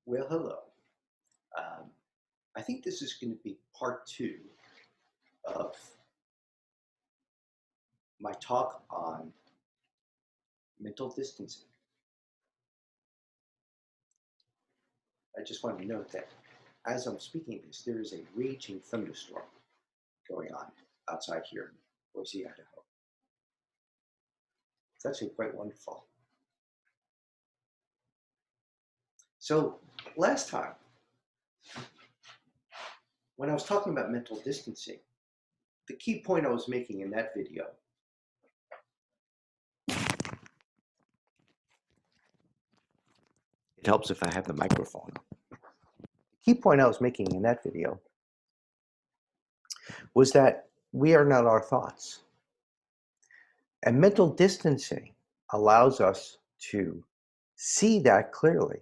Well, hello. Um, I think this is going to be part two of my talk on mental distancing. I just want to note that as I'm speaking this, there is a raging thunderstorm going on outside here in Boise, Idaho. It's actually quite wonderful. So last time, when I was talking about mental distancing, the key point I was making in that video it helps if I have the microphone. The key point I was making in that video was that we are not our thoughts. And mental distancing allows us to see that clearly.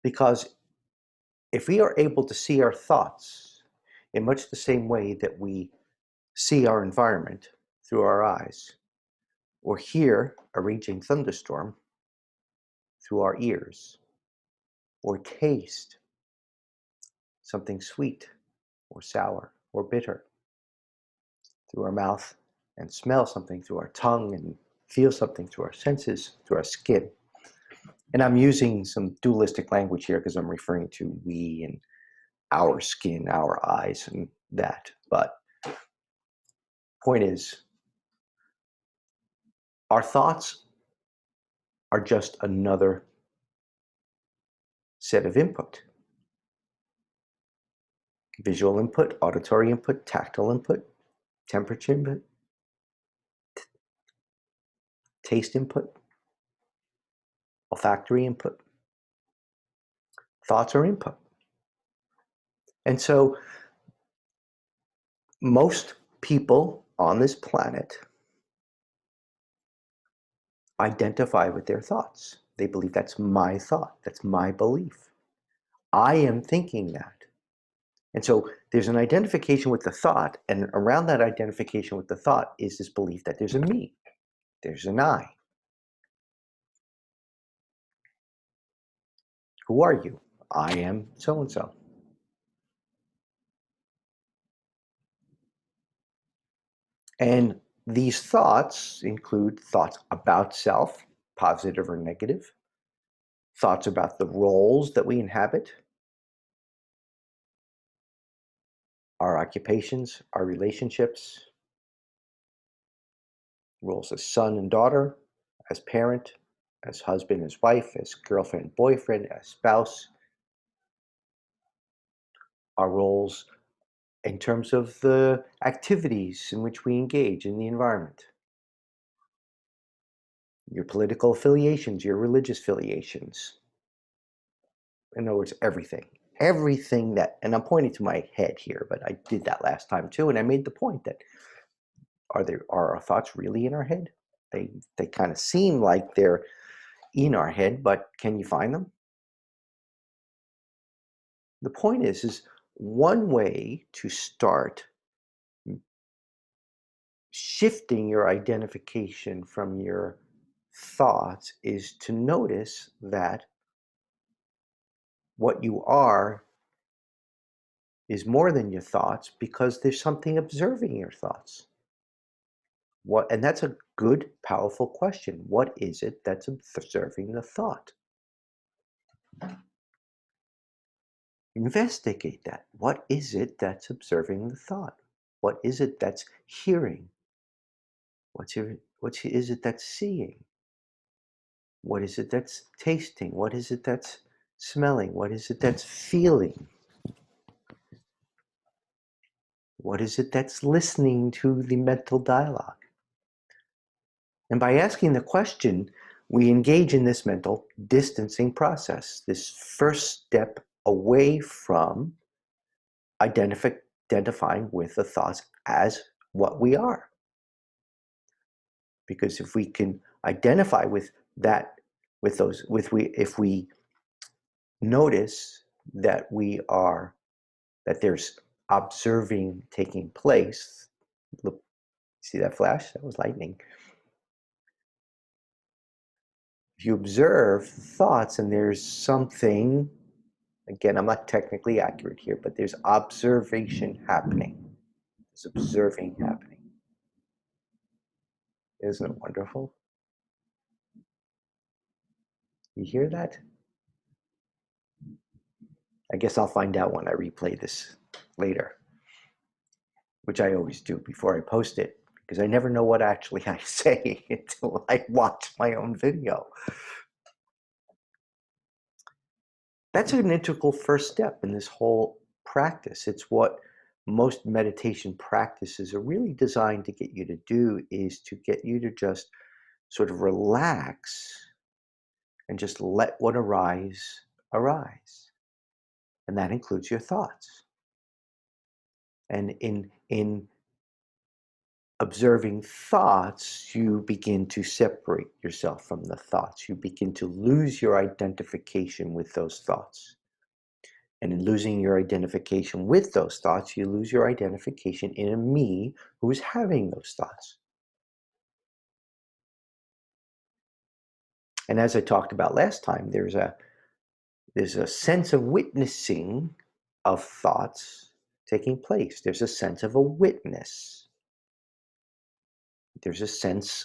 Because if we are able to see our thoughts in much the same way that we see our environment through our eyes, or hear a raging thunderstorm through our ears, or taste something sweet or sour or bitter through our mouth, and smell something through our tongue, and feel something through our senses, through our skin. And I'm using some dualistic language here because I'm referring to we and our skin, our eyes, and that. But point is, our thoughts are just another set of input. Visual input, auditory input, tactile input, temperature input, taste input, olfactory input. Thoughts are input. And so most people on this planet identify with their thoughts. They believe that's my thought, that's my belief. I am thinking that. And so there's an identification with the thought, and around that identification with the thought is this belief that there's a me, there's an I. Who are you? I am so-and-so. And these thoughts include thoughts about self, positive or negative, thoughts about the roles that we inhabit, our occupations, our relationships, roles as son and daughter, as parent, as husband, as wife, as girlfriend, boyfriend, as spouse, our roles in terms of the activities in which we engage in the environment, your political affiliations, your religious affiliations. In other words, everything. Everything that, and I'm pointing to my head here, but I did that last time too, and I made the point that are our thoughts really in our head? They kind of seem like they're in our head, but can you find them? The point is one way to start shifting your identification from your thoughts is to notice that what you are is more than your thoughts because there's something observing your thoughts. And that's a good, powerful question. What is it that's observing the thought? Investigate that. What is it that's observing the thought? What is it that's hearing? What is it that's seeing? What is it that's tasting? What is it that's smelling? What is it that's feeling? What is it that's listening to the mental dialogue? And by asking the question, we engage in this mental distancing process, this first step away from identifying with the thoughts as what we are. Because if we can identify with that, if we notice that that there's observing taking place. Look, see that flash? That was lightning. If you observe thoughts and there's something, again, I'm not technically accurate here, but there's observation happening. There's observing happening. Isn't it wonderful? You hear that? I guess I'll find out when I replay this later, which I always do before I post it, because I never know what actually I say until I watch my own video. That's an integral first step in this whole practice. It's what most meditation practices are really designed to get you to do, is to get you to just sort of relax and just let what arise. And that includes your thoughts. And in observing thoughts, you begin to separate yourself from the thoughts. You begin to lose your identification with those thoughts. And in losing your identification with those thoughts, you lose your identification in a me who is having those thoughts. And as I talked about last time, there's a sense of witnessing of thoughts taking place. There's a sense of a witness. There's a sense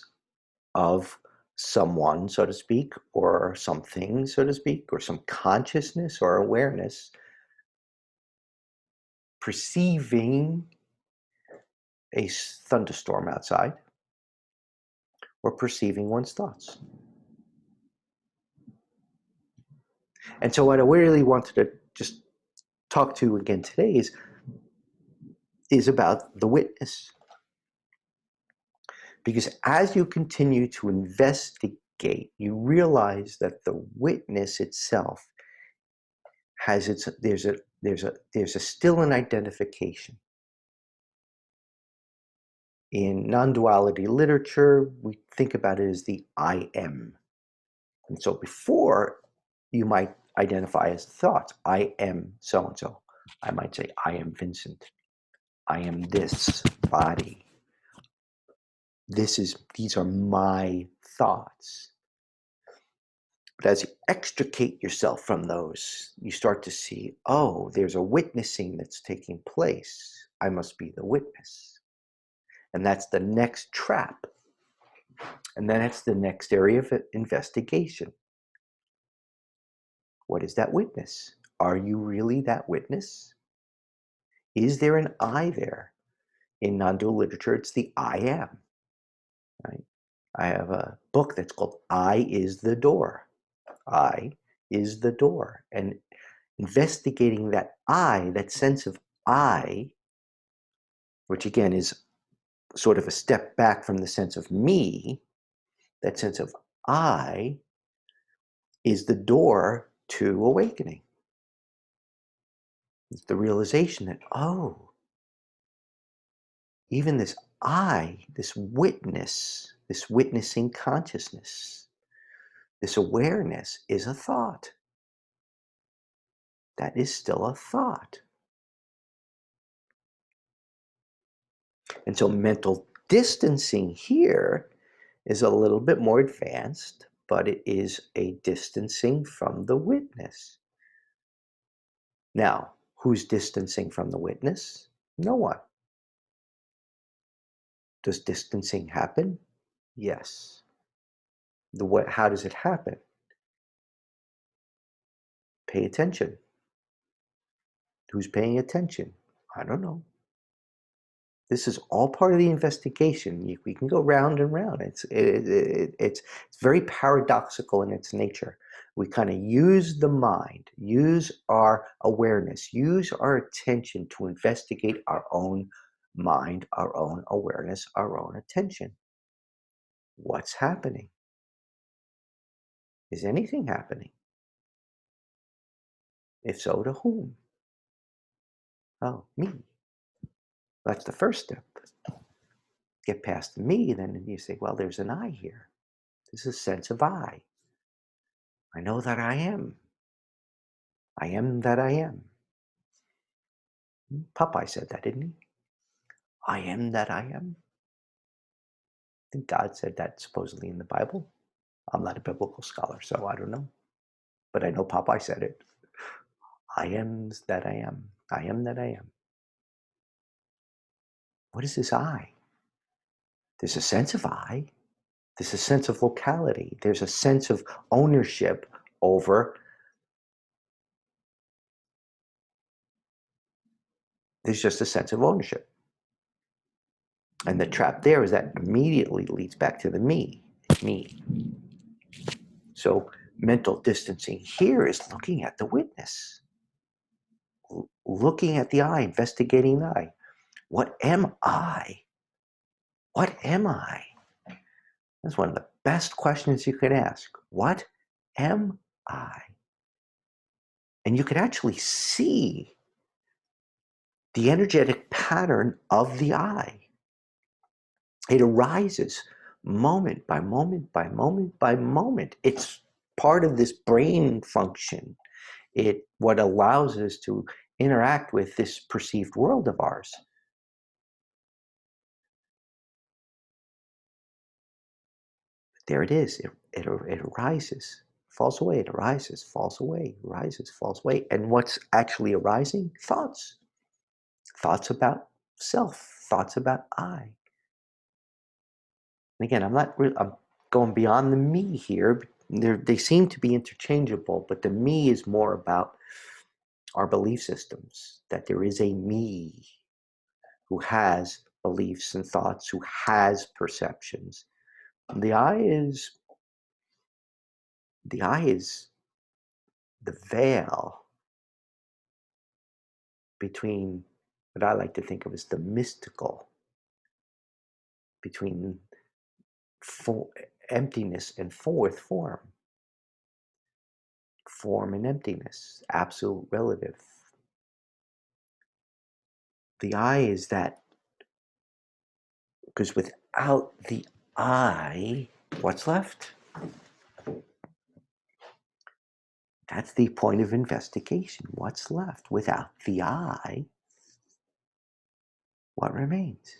of someone, so to speak, or something, so to speak, or some consciousness or awareness perceiving a thunderstorm outside or perceiving one's thoughts. And so what I really wanted to just talk to again today is about the witness. Because as you continue to investigate, you realize that the witness itself has there's a still an identification. In non-duality literature, we think about it as the I am. And so before you might identify as thoughts, I am so-and-so. I might say, I am Vincent. I am this body. These are my thoughts. But as you extricate yourself from those, you start to see, oh, there's a witnessing that's taking place. I must be the witness. And that's the next trap. And then it's the next area of investigation. What is that witness? Are you really that witness? Is there an I there? In non-dual literature, it's the I am. Right? I have a book that's called I is the Door. I is the door. And investigating that I, that sense of I, which again is sort of a step back from the sense of me, that sense of I is the door to awakening. It's the realization that, oh, even this I, this witness, this witnessing consciousness, this awareness is a thought. That is still a thought. And so mental distancing here is a little bit more advanced, but it is a distancing from the witness. Now, who's distancing from the witness? No one. Does distancing happen? Yes. How does it happen? Pay attention. Who's paying attention? I don't know. This is all part of the investigation. We can go round and round. It's very paradoxical in its nature. We kind of use the mind, use our awareness, use our attention to investigate our own mind, our own awareness, our own attention. What's happening? Is anything happening? If so, to whom? Oh, me. That's the first step. Get past the me, then you say, well, there's an I here. There's a sense of I. I know that I am. I am that I am. Popeye said that, didn't he? I am that I am. I think God said that supposedly in the Bible. I'm not a biblical scholar, so I don't know. But I know Popeye said it. I am that I am. I am that I am. What is this I? There's a sense of I. There's a sense of locality. There's a sense of ownership over. There's just a sense of ownership. And the trap there is that immediately leads back to the me. Me. So mental distancing here is looking at the witness, looking at the I, investigating the I. What am I? What am I? That's one of the best questions you could ask. What am I? And you could actually see the energetic pattern of the I. It arises moment by moment by moment by moment. It's part of this brain function. What allows us to interact with this perceived world of ours. There it is. It arises, falls away, it arises, falls away, arises, falls away. And what's actually arising? Thoughts. Thoughts about self, thoughts about I. And again, I'm going beyond the me here. They seem to be interchangeable, but the me is more about our belief systems, that there is a me who has beliefs and thoughts, who has perceptions. The I is the veil between what I like to think of as the mystical, between emptiness and form, form and emptiness, absolute relative. The I is that, because without the I, what's left? That's the point of investigation. What's left? Without the I, what remains?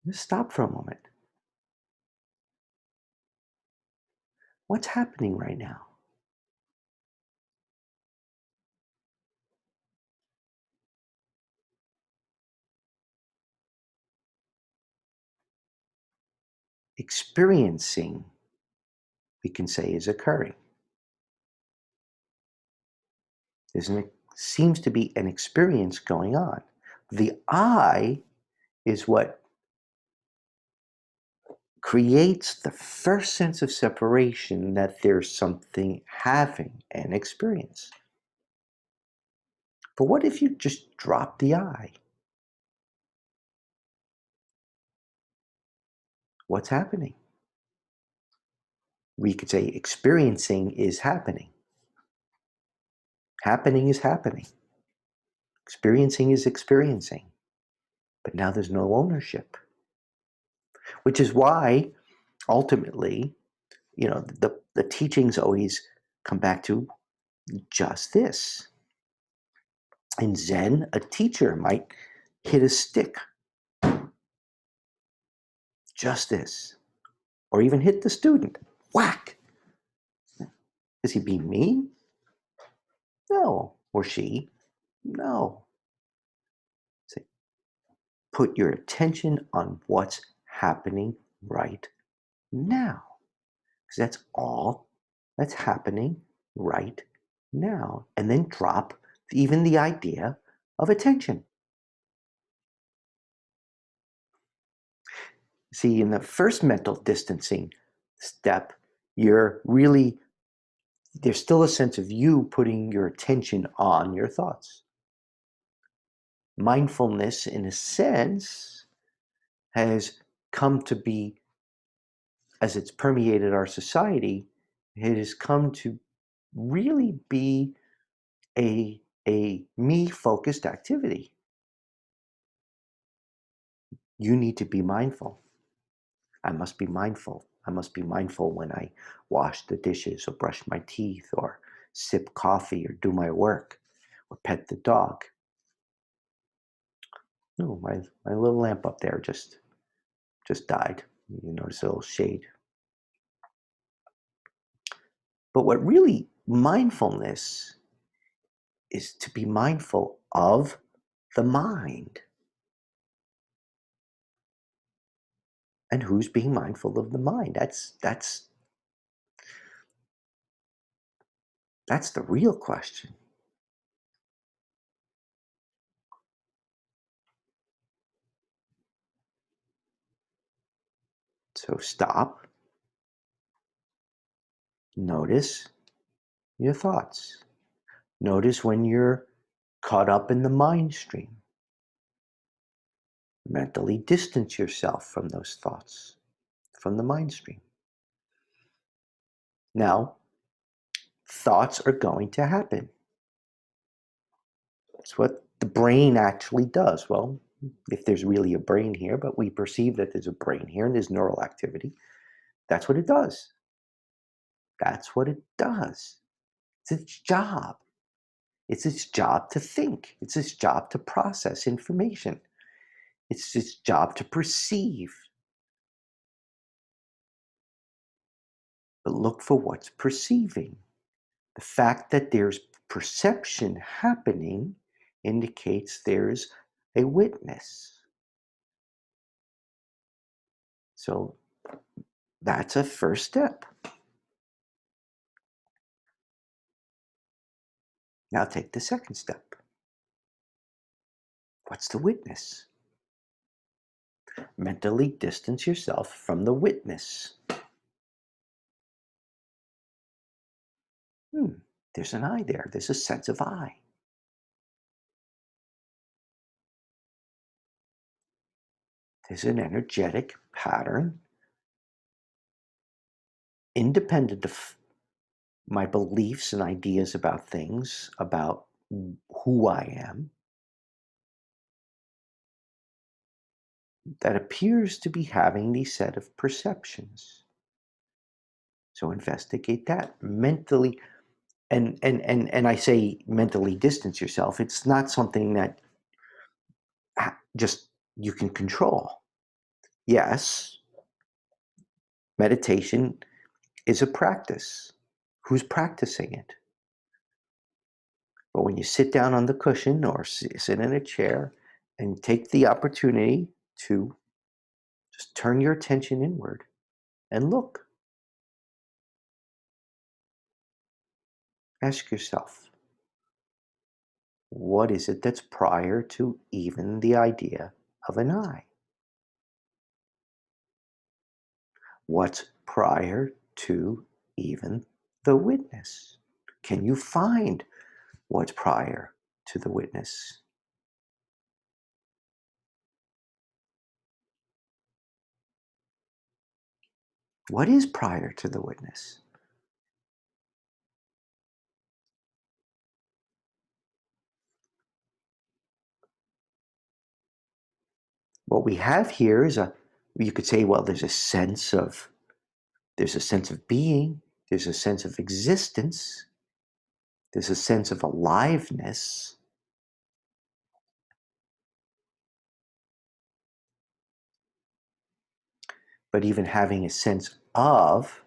Just stop for a moment. What's happening right now? Experiencing, we can say, is occurring. Seems to be an experience going on. The I is what creates the first sense of separation, that there's something having an experience. But what if you just drop the I? What's happening? We could say experiencing is happening. Happening is happening. Experiencing is experiencing. But now there's no ownership. Which is why, ultimately, the teachings always come back to just this. In Zen, a teacher might hit a stick. Just this. Or even hit the student. Whack! Is he being mean? No. Or she? No. Say, put your attention on what's happening right now. Because that's all that's happening right now. And then drop even the idea of attention. See, in the first mental distancing step, there's still a sense of you putting your attention on your thoughts. Mindfulness, in a sense, has come to be, as it's permeated our society, it has come to really be a me-focused activity. You need to be mindful. I must be mindful. I must be mindful when I wash the dishes or brush my teeth or sip coffee or do my work or pet the dog. No, my little lamp up there just died. You notice a little shade. But what really mindfulness is to be mindful of the mind. And who's being mindful of the mind? That's the real question. So stop, notice your thoughts. Notice when you're caught up in the mind stream. Mentally distance yourself from those thoughts, from the mind stream. Now, thoughts are going to happen. It's what the brain actually does. Well, if there's really a brain here, but we perceive that there's a brain here and there's neural activity, that's what it does. That's what it does. It's its job. It's its job to think. It's its job to process information. It's its job to perceive. But look for what's perceiving. The fact that there's perception happening indicates there's a witness. So that's a first step. Now take the second step. What's the witness? Mentally distance yourself from the witness. There's an I there. There's a sense of I. There's an energetic pattern independent of my beliefs and ideas about things, about who I am, that appears to be having these set of perceptions. So investigate that mentally. And I say mentally distance yourself. It's not something that just you can control. Yes, meditation is a practice. Who's practicing it? But when you sit down on the cushion or sit in a chair and take the opportunity to just turn your attention inward and look, ask yourself, what is it that's prior to even the idea of an I? What's prior to even the witness? Can you find what's prior to the witness? What is prior to the witness? What we have here is you could say, well, there's a sense of being, there's a sense of existence, there's a sense of aliveness. But even having a sense of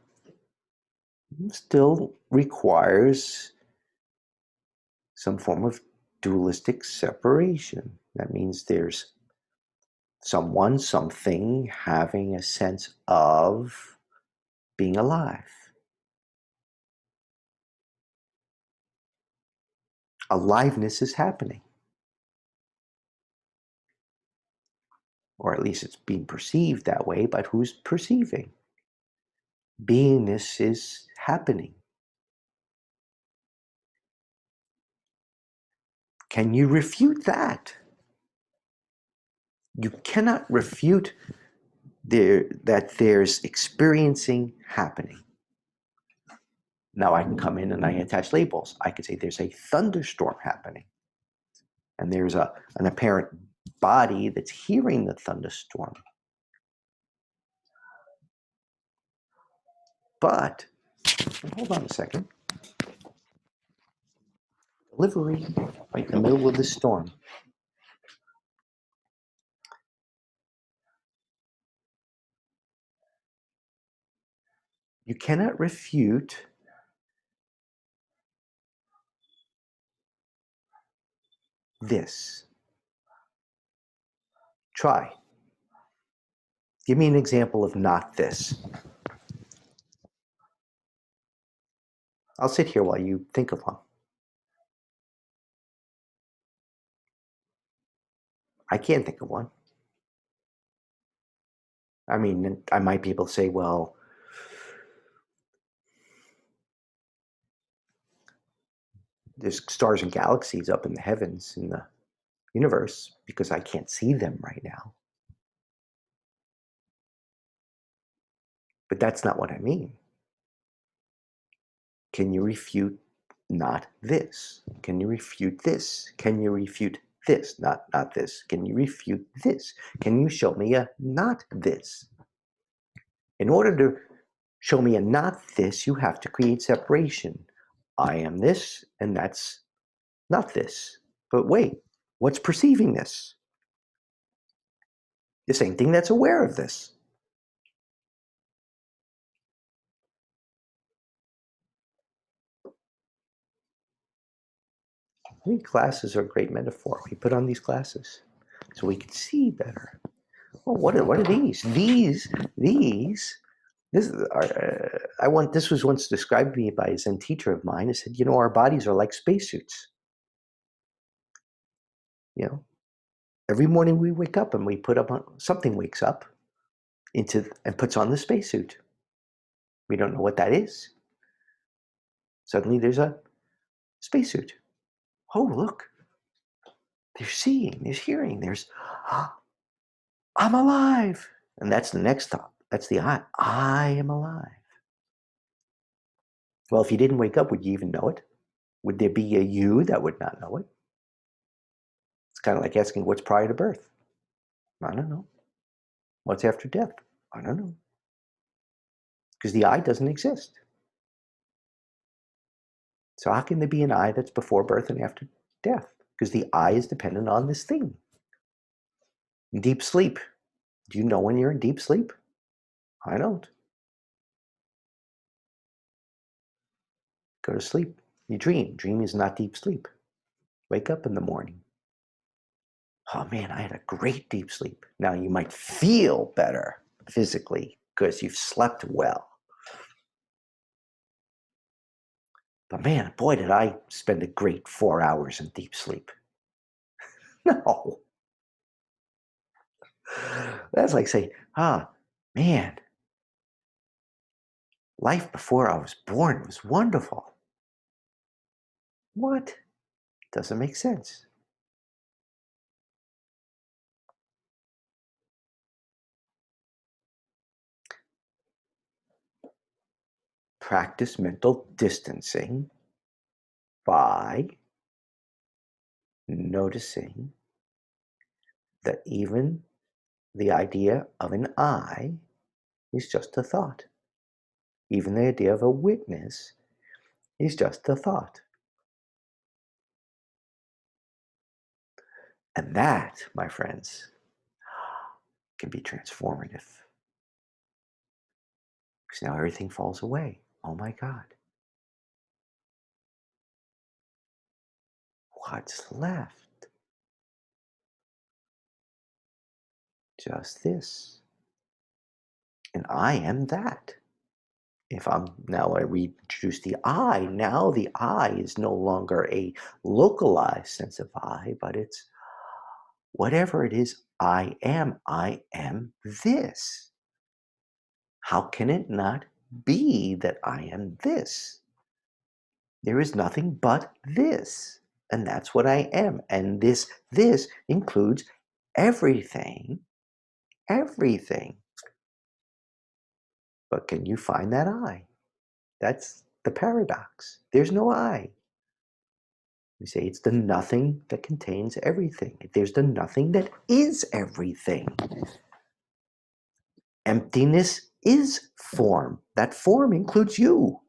still requires some form of dualistic separation. That means there's someone, something having a sense of being alive. Aliveness is happening. Or at least it's being perceived that way, but who's perceiving? Beingness is happening. Can you refute that? You cannot refute that there's experiencing happening. Now I can come in and I attach labels. I could say there's a thunderstorm happening. And there's an apparent body that's hearing the thunderstorm. But, hold on a second. Delivery right in the middle of the storm. You cannot refute this. Try. Give me an example of not this. I'll sit here while you think of one. I can't think of one. I mean, I might be able to say, well, there's stars and galaxies up in the heavens in the universe because I can't see them right now. But that's not what I mean. Can you refute not this? Can you refute this? Can you refute this? Not this. Can you refute this? Can you show me a not this? In order to show me a not this, you have to create separation. I am this, and that's not this. But wait, what's perceiving this? The same thing that's aware of this. I think classes are a great metaphor. We put on these glasses so we can see better. Oh, what are these? These. This is this was once described to me by a Zen teacher of mine. He said, you know, our bodies are like spacesuits. You know, every morning we wake up and we put up on something wakes up into and puts on the spacesuit. We don't know what that is. Suddenly there's a spacesuit. Oh, look. There's seeing, there's hearing, there's I'm alive. And that's the next thought. That's the I am alive. Well, if you didn't wake up, would you even know it? Would there be a you that would not know it? It's kind of like asking what's prior to birth. I don't know. What's after death? I don't know. Because the I doesn't exist. So how can there be an I that's before birth and after death? Because the I is dependent on this thing. In deep sleep. Do you know when you're in deep sleep? I don't. Go to sleep. You dream. Dream is not deep sleep. Wake up in the morning. Oh man, I had a great deep sleep. Now you might feel better physically because you've slept well. But man, boy, did I spend a great 4 hours in deep sleep. No. That's like saying, man, life before I was born was wonderful. What? Doesn't make sense. Practice mental distancing by noticing that even the idea of an I is just a thought. Even the idea of a witness is just a thought. And that, my friends, can be transformative. Because now everything falls away. Oh my God. What's left? Just this. And I am that. If I'm now I reintroduce the I, now the I is no longer a localized sense of I, but it's whatever it is I am this. How can it not be that I am this? There is nothing but this, and that's what I am. And this includes everything, everything. But can you find that I? That's the paradox. There's no I. We say it's the nothing that contains everything. There's the nothing that is everything. Emptiness is form. That form includes you.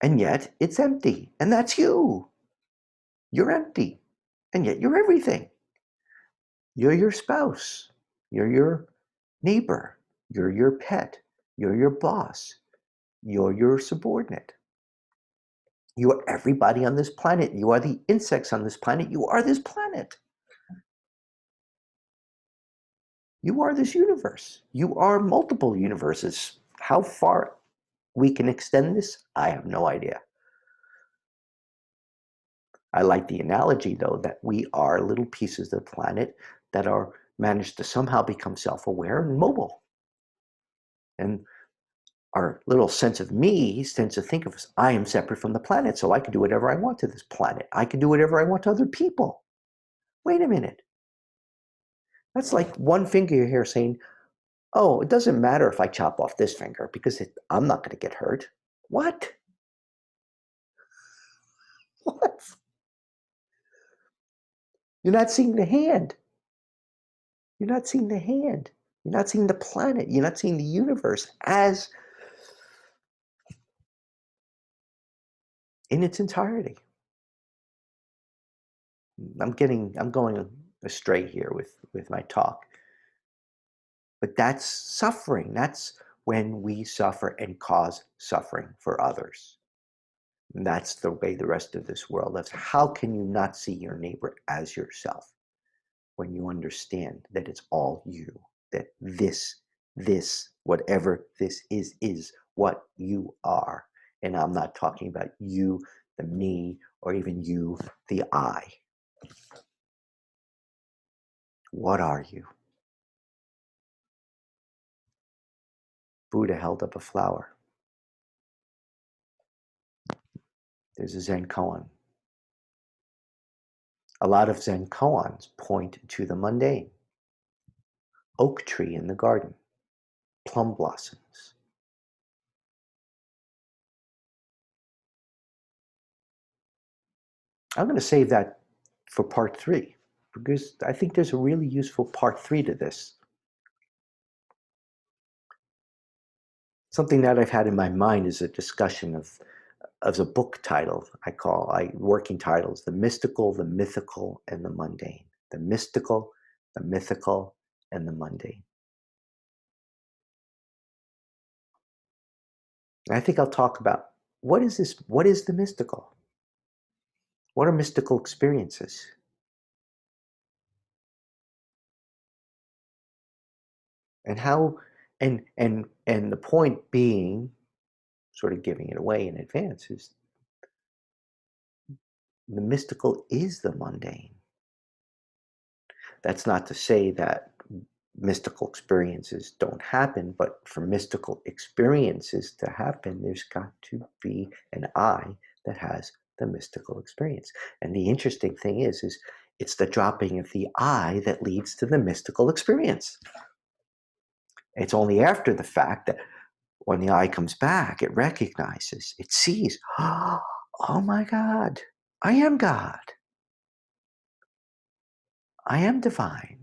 And yet it's empty. And that's you. You're empty. And yet you're everything. You're your spouse. You're your neighbor. You're your pet. You're your boss. You're your subordinate. You are everybody on this planet. You are the insects on this planet. You are this planet. You are this universe. You are multiple universes. How far we can extend this, I have no idea. I like the analogy, though, that we are little pieces of the planet that are managed to somehow become self-aware and mobile. And our little sense of me tends to think of us, I am separate from the planet, so I can do whatever I want to this planet. I can do whatever I want to other people. Wait a minute. That's like one finger here saying, oh, it doesn't matter if I chop off this finger because I'm not going to get hurt. What? What? You're not seeing the hand. You're not seeing the hand. You're not seeing the planet. You're not seeing the universe as in its entirety. I'm going astray here with my talk. But that's suffering. That's when we suffer and cause suffering for others. And that's the way the rest of this world lives. How can you not see your neighbor as yourself when you understand that it's all you, that this, whatever this is what you are. And I'm not talking about you, the me, or even you, the I. What are you? Buddha held up a flower. There's a Zen koan. A lot of Zen koans point to the mundane. Oak tree in the garden, plum blossoms. I'm going to save that for part 3 because I think there's a really useful part 3 to this. Something that I've had in my mind is a discussion of a book title working titles, The Mystical, the Mythical, and the Mundane. The mystical, the mythical, and the mundane. And I think I'll talk about what is this? What is the mystical? What are mystical experiences? And how, and the point being, sort of giving it away in advance, is the mystical is the mundane. That's not to say that mystical experiences don't happen, but for mystical experiences to happen, there's got to be an I that has the mystical experience. And the interesting thing is it's the dropping of the I that leads to the mystical experience. It's only after the fact that when the I comes back, it recognizes, it sees, oh my God, I am God. I am divine.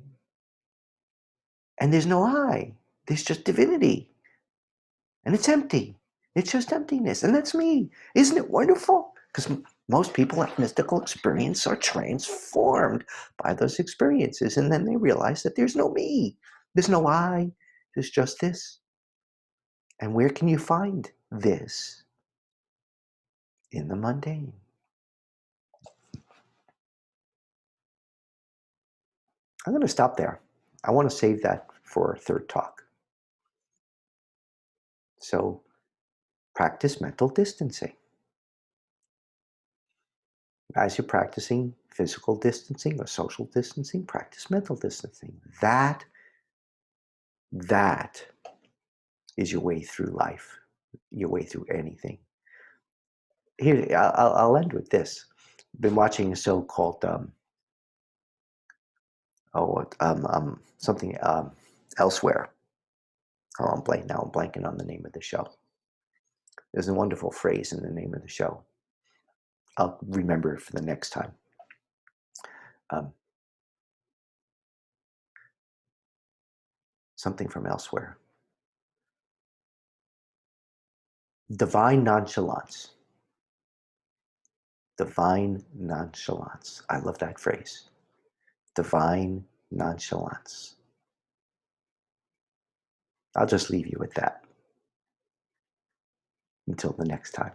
And there's no I. There's just divinity. And it's empty. It's just emptiness. And that's me. Isn't it wonderful? Because most people have mystical experience are transformed by those experiences. And then they realize that there's no me. There's no I. There's just this. And where can you find this? In the mundane. I'm going to stop there. I want to save that for a third talk. So practice mental distancing. As you're practicing physical distancing or social distancing, practice mental distancing. That is your way through life, your way through anything. Here, I'll end with this. I've been watching a show called something Elsewhere. Oh, I'm blanking on the name of the show. There's a wonderful phrase in the name of the show. I'll remember it for the next time. Something from Elsewhere. Divine nonchalance. Divine nonchalance. I love that phrase. Divine nonchalance. I'll just leave you with that. Until the next time.